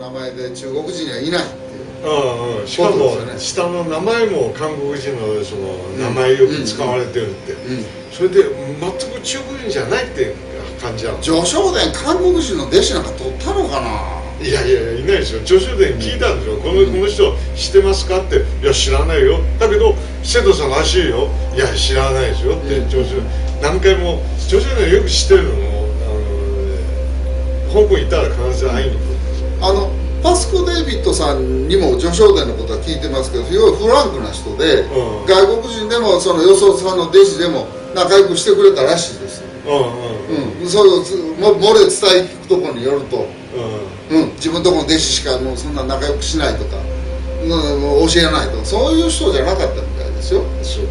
名前で中国人にはいないっていう。しかも下の名前も韓国人のその名前よく使われてるって、それで全く中国人じゃないって感じなの。序章伝韓国人の弟子なんか取ったのかな。いやいやいないですよ。序章伝聞いたんですよ。この人知ってますかって、いや知らないよ。だけど瀬戸さんらしいよ。いや知らないですよって序章何回も序章伝よく知ってるのも香港行ったら必ず会いに来るんですよ。パスコ・デイビッドさんにも序章伝のことは聞いてますけど、すごいフランクな人で、外国人でもそのよそさんの弟子でも仲良くしてくれたらしいです。それを漏れ伝え聞くところによると、自分のところの弟子しかもうそんな仲良くしないとか、教えないとか、そういう人じゃなかったみたいですよ。そう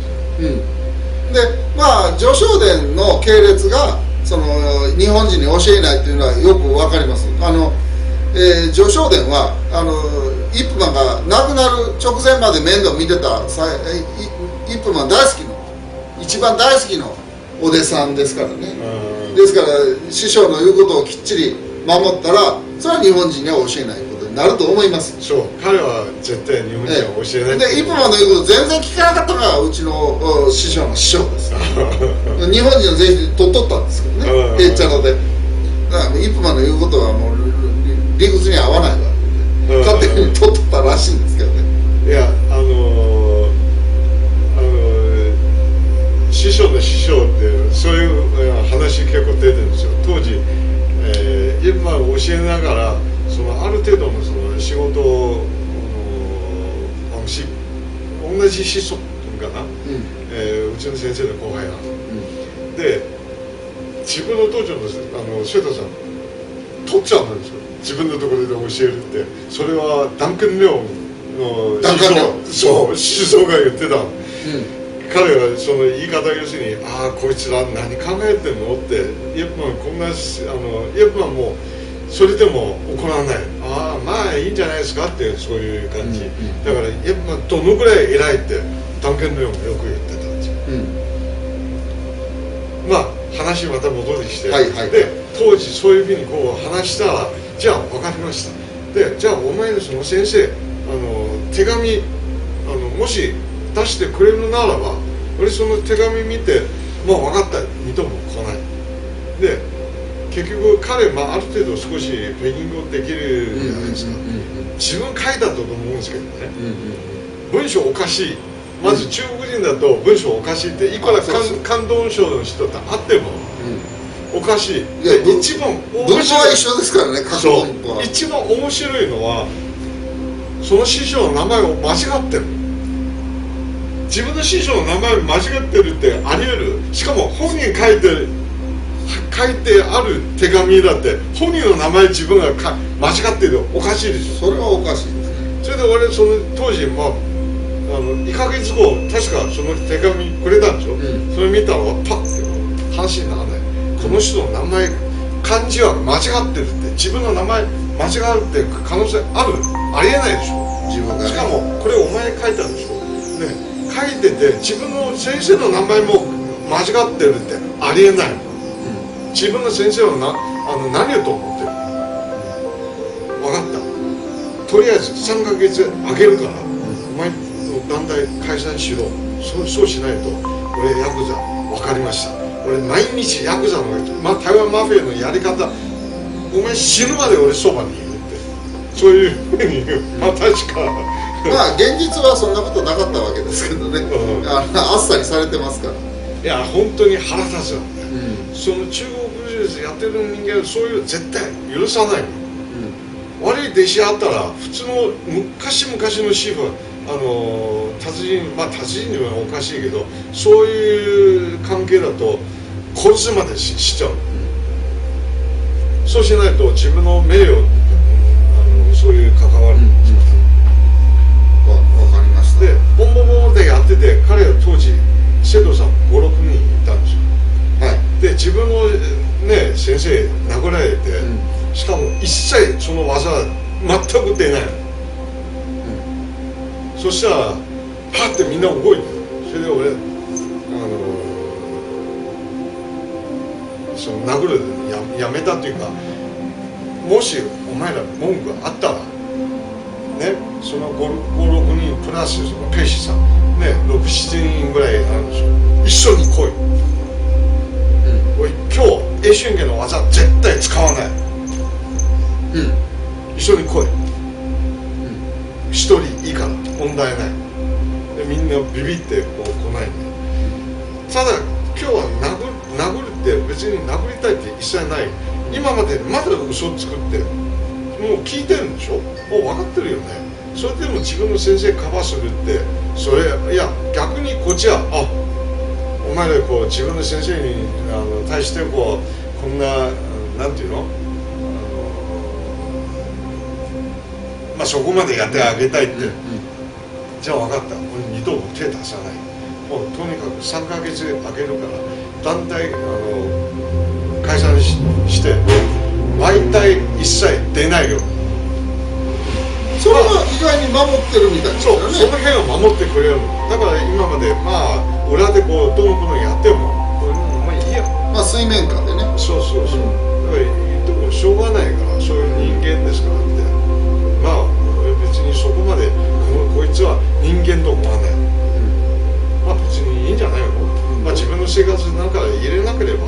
でまあ序章伝の系列がその日本人に教えないというのはよくわかります。序章伝はイップマンが亡くなる直前まで面倒見てたイップマン大好きの一番大好きのお弟子さんですからね。ですから師匠の言うことをきっちり守ったら、それは日本人には教えないことになると思います。そう、彼は絶対日本人は教えない。でイップマンの言うこと全然聞かなかったのがうちの師匠の師匠です。日本人の税金取っとったんですけどね、へっちゃらで。だからイップマンの言うことはもう理屈に合わないわけで、勝手に取っとったらしいんですけどね。いや師匠の師匠ってそういう話結構出てるんですよ。当時、今教えながらそのある程度のその仕事を同じ師匠かな、うちの先生の後輩なんです、で自分の道場の生徒さん取っちゃうんですよ、自分のところで教えるって。それはダンケン・リョウの師匠が言ってた。彼はその言い方、要するに「ああこいつら何考えてんの?」ってイエプマンこんなイエプマンもそれでも怒らない。ああまあいいんじゃないですかってそういう感じ、だからイエプマンどのぐらい偉いってダンケンのようによく言ってたんですよ。まあ話また戻りして、で当時そういうふうにこう話したら、じゃあ分かりました、でじゃあお前のその先生手紙もし出してくれるならば、俺その手紙見てまあ分かった、二度も来ない。で結局彼、ある程度少し北京語できるじゃないですか。自分書いたと思うんですけどね、文章おかしい。まず中国人だと文章おかしいって、いくら関東省の人と会ってもおかしい。で一番文法は一緒ですからね、過去文法は。一番面白いのはその師匠の名前を間違ってる。自分の師匠の名前を間違ってるってあり得る。しかも本人書いてある手紙だって本人の名前自分が間違ってる。おかしいでしょ。それはおかしいですね。それで俺その当時2ヶ月後確かその手紙くれたんでしょ、それ見たらパッて話にならない。この人の名前漢字は間違ってるって、自分の名前間違うって可能性ありえないでしょ自分が、ね、しかもこれお前書いたんでしょね、書いてて自分の先生の名前も間違ってるってありえない、自分の先生は何をと思ってる。分かった、とりあえず3ヶ月あげるから、お前の団体解散しろ。そうしないと俺ヤクザ。分かりました、俺毎日ヤクザの、台湾マフィアのやり方、お前死ぬまで俺そばにいるって、そういうふうに確か現実はそんなことなかったわけですけどね、あっさりされてますから。いや本当に腹立つよね、その中国人やってる人間はそういう絶対許さないの、悪い弟子あったら普通の昔の師傅、達人にはおかしいけど、そういう関係だと殺すまで しちゃう、そうしないと自分の名誉、そういう関わり、わかりました。でボンボンボンでやってて、彼は当時生徒さん5、6人いたんですよ。で自分のね先生殴られて、しかも一切その技全く出ない、そしたらパッてみんな動いて、それで俺その殴るやめたっていうか、もしお前ら文句があったらね、その5、6人プラスそのペイシさんね、6、7人ぐらいあるんですよ。一緒に来い、おい今日英春拳の技絶対使わない、一緒に来い、一人いいから問題ないで、みんなビビってこう来ないんで、ただ今日は殴るって別に殴りたいって一切ない。今までまだ嘘を作ってもう聞いてるんでしょ、もう分かってるよね。それでも自分の先生カバーするって、それいや逆にこっちはお前らこう自分の先生に対してこんななんていうの、まあそこまでやってあげたいって、じゃあ分かった、これ二度も手出さない、もうとにかく3ヶ月あげるから団体解散して媒体一切出ないよ。それは意外に守ってるみたいですよね。そう、その辺を守ってくれるの。だから今までまあ裏でこうどのこのやってもまあいいや、まあ水面下でね。そうそうそう、だから言ってもしょうがないから、そういう人間ですからって、まあ別にそこまでこいつは人間と思わない、まあ別にいいんじゃないの、まあ自分の生活なんか入れなければ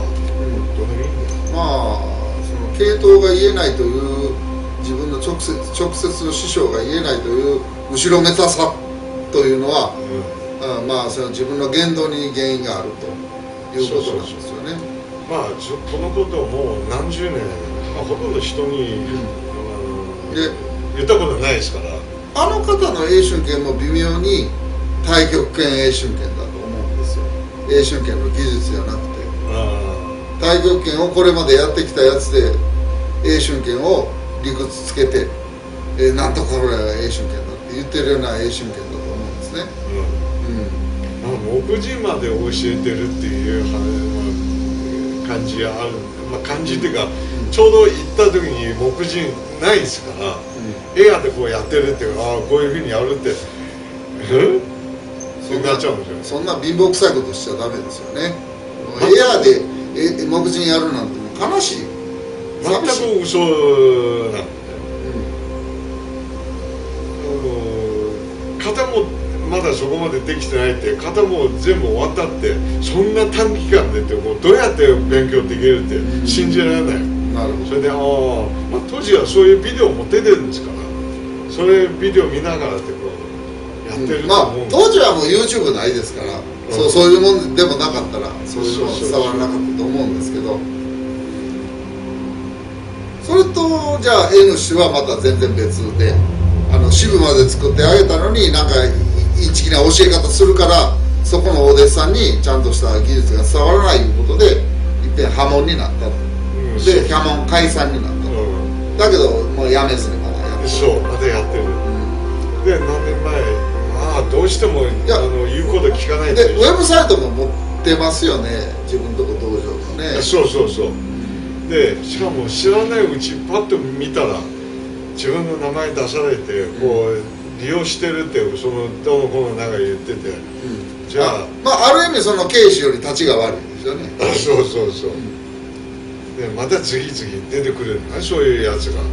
どうでもいいんだよ。まあその系統が言えないという自分の直接の師匠が言えないという後ろめたさというのは、まあその自分の言動に原因があるということなんですよね。まあこのことをもう何十年、まあ、ほとんど人に、言ったことないですから。あの方の英春拳も微妙に太極拳英春拳だと思うんですよ。英春拳の技術じゃなくて、太極拳をこれまでやってきたやつで英春拳を理屈つけて、なんとこれは英春拳だって言ってるような英春拳だと思うんですね。目次まで教えてるっていう感じがある、まあ、感じっていうか、ちょうど行った時に目次ないですから、エアでこうやってるっていうか、こういうふうにやるってそうなっちゃうんですよ。そんな貧乏くさいことしちゃダメですよね。エアで目次やるなんてもう悲しい。全く嘘なんで、型もまだそこまでできてないって、型も全部終わったって、そんな短期間でってもうどうやって勉強できるって信じられない。なるほど。それでまあ、当時はそういうビデオも出てるんですから、それビデオ見ながらってこうやってると思うんです。まあ当時はもう YouTube ないですから、そういうもんでもなかったらそういうの伝わらなかったと思うんですけど、それとじゃあ N 氏はまた全然別で、支部まで作ってあげたのになんかインチキな教え方するから、そこのお弟子さんにちゃんとした技術が伝わらないということでいっぺん破門になったと、で破門解散になったと、だけどもうやめずにまだやってる。そうまだやってる、で何年前まあどうしても言うこと聞かないでウェブサイトも持ってますよね、自分とこ道場のね。そうでしかも知らないうちパッと見たら自分の名前出されてこう利用してるってそのどの子の中言ってて、じゃあまあある意味その警視より立ちが悪いですよね。そうでまた次々出てくるんだ、そういうやつが、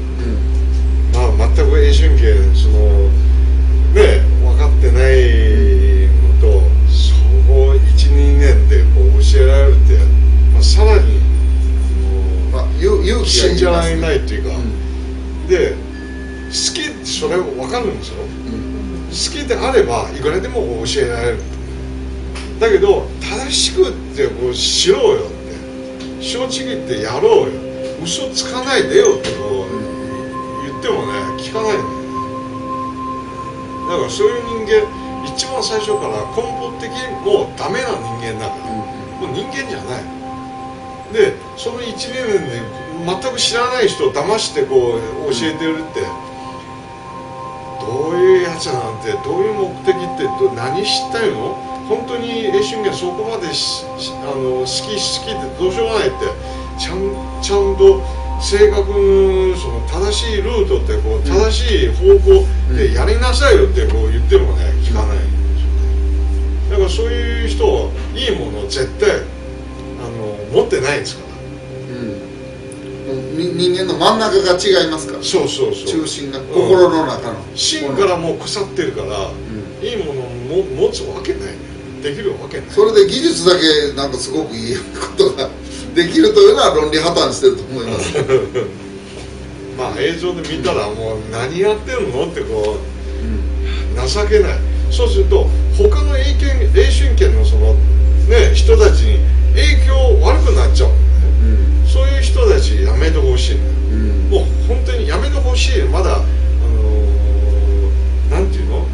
まあ全く英春拳そのね分かってないのと、そこ 1,2 年でこう教えられるって、まあ、さらに勇気がいりますね。信じられないっていうか、で好きってそれ分かるんですよ、好きであればいくらでも教えられる。だけど正しくってこうしろよって、正直言ってやろうよ、嘘つかないでよってこう言ってもね聞かないんだよ。だからそういう人間一番最初から根本的にもうダメな人間だから、もう人間じゃない。でその1、2年で全く知らない人を騙してこう教えてるって、どういうやつなんて、どういう目的って何知ったいの、本当に英春拳そこまで好きでどうしようもないって、ちゃんと正確にその正しいルートってこう正しい方向でやりなさいよってこう言ってもね聞かないんですよね。だからそういう人はいいものを絶対持ってないんですから、人間の真ん中が違いますから。そうそうそう、中心が心の中の、芯からもう腐ってるから、いいものを持つわけないね、できるわけない。それで技術だけなんかすごくいいことができるというのは論理破綻してると思いますまあ映像で見たらもう何やってるのってこう、情けない。そうすると他の英春圏のそのね人たちに影響悪くなっちゃう、そういう人たちやめてほしい、もう本当にやめてほしい。まだなんていうの、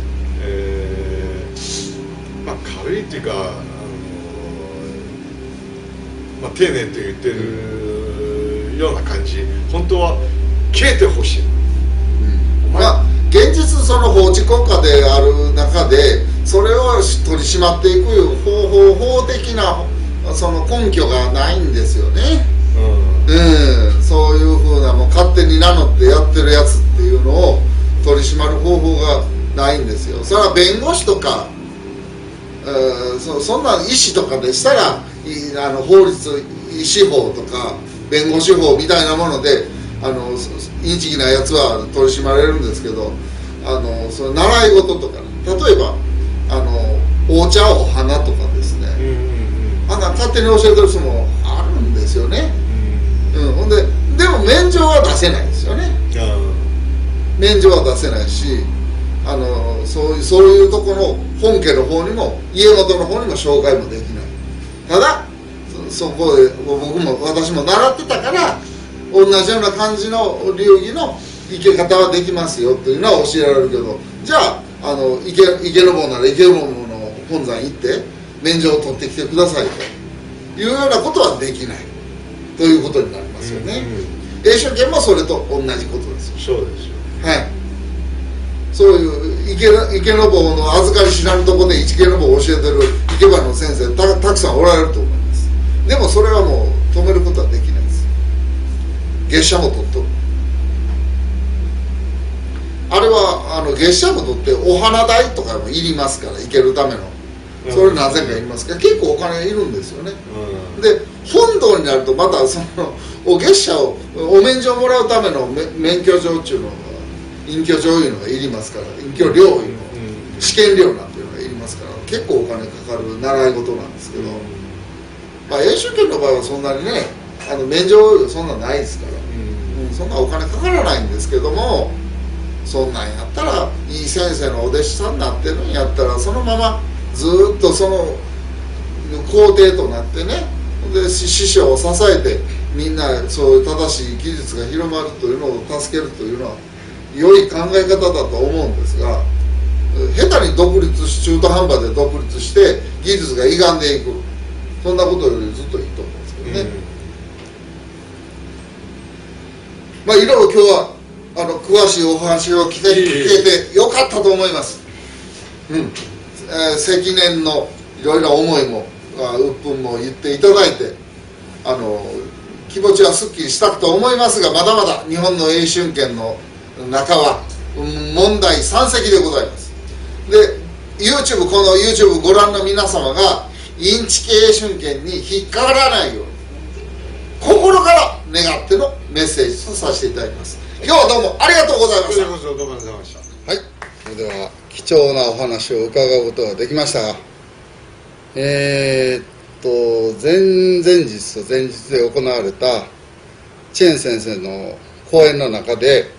まあ軽いっていうか、まあ丁寧って言ってるような感じ、本当は消えてほしい。まあ現実その法治国家である中でそれを取り締まっていく法的なその根拠がないんですよね。そういうふうなもう勝手に名乗ってやってるやつっていうのを取り締まる方法がないんですよ。それは弁護士とか、そんな医師とかでしたら法律司法とか弁護士法みたいなものでインチキなやつは取り締まれるんですけど、その習い事とか、例えばお茶を花とかですね、勝手に教えてる人もあるんですよね。ほんでも免状は出せないですよね。免状は出せないし、そういうとこの本家の方にも家元の方にも紹介もできない。ただそこで私も習ってたから同じような感じの流儀の生け方はできますよというのは教えられるけど、じゃあ池坊なら池坊の本山行って免状を取ってきてくださいというようなことはできないということになりますよね。英春圏もそれと同じことですよ。そうですよ。はい。そういう池坊の預かり知らぬとこで池坊を教えてる池坊の先生たくさんおられると思います。でもそれはもう止めることはできないです。月謝も取っとる。あれは月謝も取ってお花代とかもいりますから、行けるためのそれなぜか言いますけど、結構お金いるんですよね。で本堂になるとまたそのお月謝をお免状をもらうための免許状っていうのが隠居状いうのがいりますから、隠居料いうの試験料なんていうのがいりますから、結構お金かかる習い事なんですけど、まあ英春圏の場合はそんなにね免状そんなないですから、そんなお金かからないんですけども、そんなんやったらいい先生のお弟子さんになってるんやったらそのままずっとその皇帝となってね、で師匠を支えてみんなそういう正しい技術が広まるというのを助けるというのは良い考え方だと思うんですが、下手に中途半端で独立して技術が歪んでいく、そんなことよりずっといいと思うんですけどね。まあいろいろ今日は詳しいお話を聞けてよかったと思います。積年のいろいろ思いも鬱憤も言っていただいて気持ちはすっきりしたと思いますが、まだまだ日本の英春圏の中は問題山積でございます。で この YouTube ご覧の皆様がインチキ英春圏に引っかからないように心から願ってのメッセージとさせていただきます。今日はどうもありがとうございました。どうもありがとうございました。はい、それでは貴重なお話を伺うことができましたが、前日と前日で行われたチェン先生の講演の中で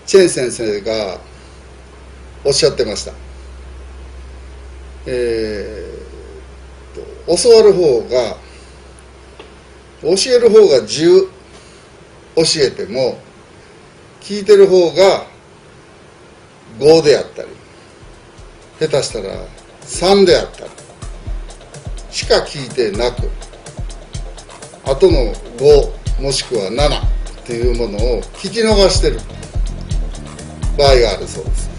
チェン先生がおっしゃってました。教わる方が教える方が10教えても聞いてる方が5であったり下手したら3であったりしか聞いてなく、あとの5もしくは7っていうものを聞き逃してる場合があるそうです。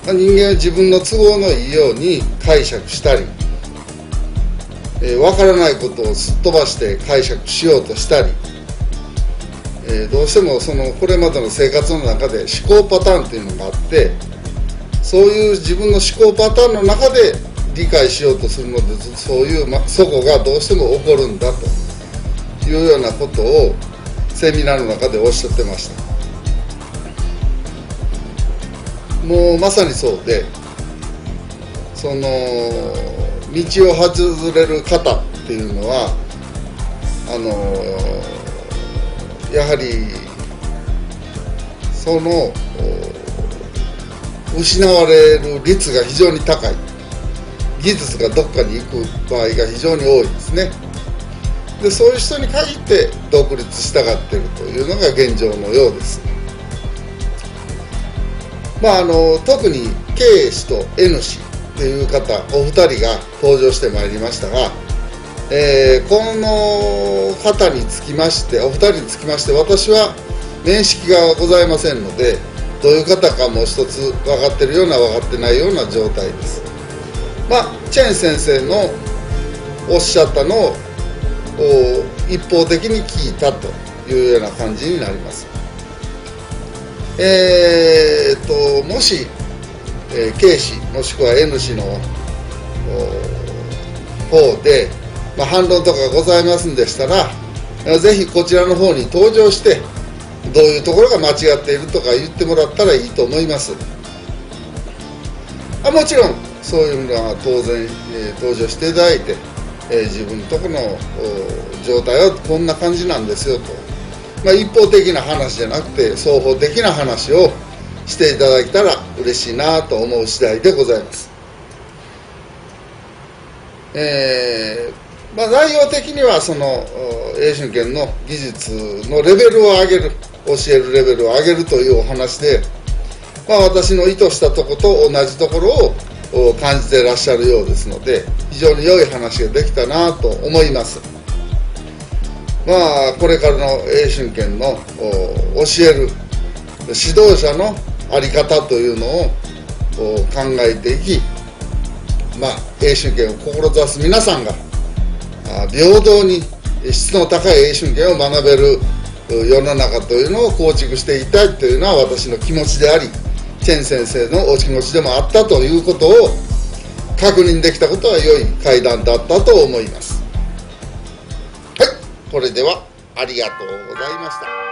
人間は自分の都合のいいように解釈したり、分からないことをすっ飛ばして解釈しようとしたり、どうしてもこれまでの生活の中で思考パターンっていうのがあって、そういう自分の思考パターンの中で理解しようとするので、そういう齟齬がどうしても起こるんだというようなことをセミナーの中でおっしゃってました。もうまさにそうで、その道を外れる方っていうのはやはりその失われる率が非常に高い、技術がどっかに行く場合が非常に多いですね。でそういう人に限って独立したがっているというのが現状のようです。特に K 氏と N 氏という方お二人が登場してまいりましたが、この方につきましてお二人につきまして私は面識がございませんので、どういう方かも一つ分かっているような分かってないような状態です。チェン先生のおっしゃったのを一方的に聞いたというような感じになります。もし、K 氏もしくは N 氏の方で、反論とかございますんでしたら、ぜひこちらの方に登場してどういうところが間違っているとか言ってもらったらいいと思います。もちろんそういうのは当然、登場していただいて、自分のところの状態はこんな感じなんですよと、一方的な話じゃなくて双方的な話をしていただけたら嬉しいなと思う次第でございます。内容的にはその英春拳の技術のレベルを上げる、教えるレベルを上げるというお話で、私の意図したところと同じところを感じていらっしゃるようですので、非常に良い話ができたなと思います。これからの英春拳の教える指導者の在り方というのを考えていき、英春拳を志す皆さんが平等に質の高い英春拳を学べる世の中というのを構築していきたいというのは私の気持ちであり、チェン先生のお気持ちでもあったということを確認できたことは良い会談だったと思います。はい、これではありがとうございました。